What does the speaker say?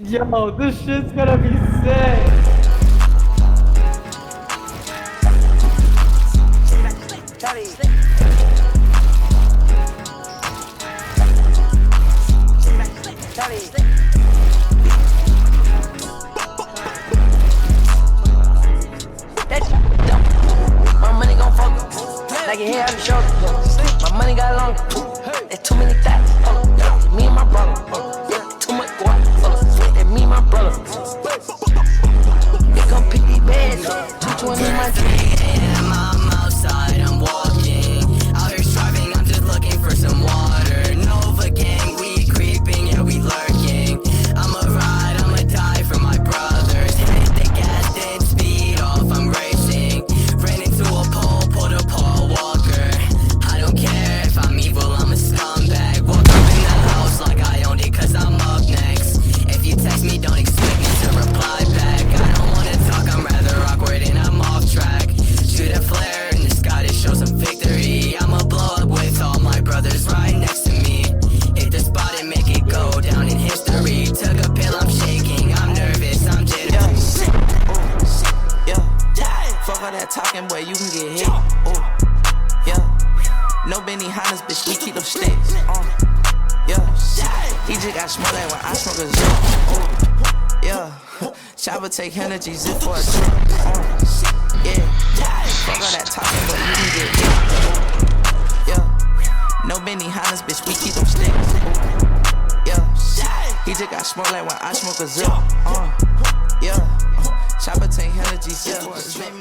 Yo, this shit's gonna be sick. My money gon' focus, like your hair on the shoulder. My money got longer, there's too many thoughts. Me and my brother, too much guap. That's me and my brother. They come pick these bags up, 220 in my drink. I'm outside, I'm walking. Out here striving, I'm just looking for some water. Nova gang, we creeping, yeah, we lurking. I'ma ride, I'ma die for my brothers. Hit the gas, then speed off, I'm racing. Ran into a pole, pulled a Paul Walker. I don't care if I'm evil, I'm a scumbag. Woke up in the house like I owned it, cause I'm up next. If you text me, don't expect me to reply back. I don't wanna talk, I'm rather awkward and I'm off track. Shoot a flare in the sky to show some victory. I'ma blow up with all my brothers right next to me. Hit the spot and make it go down in history. Took a pill, I'm shaking, I'm nervous, I'm jittery. Yeah, fuck all that talking, boy, you can get hit. Yeah, no Benny Hannes, bitch, we keep them sticks. Yeah, he just got smoked like when I smoke a zip. Yeah, chopper take energy, zip for a trip. Yeah, fuck all that talking, boy, you can get hit. Yeah, no Benny Hannes, bitch, we keep them sticks. Yeah, he just got smoked like when I smoke a zip. Yeah, chopper take energy, zip for a trip.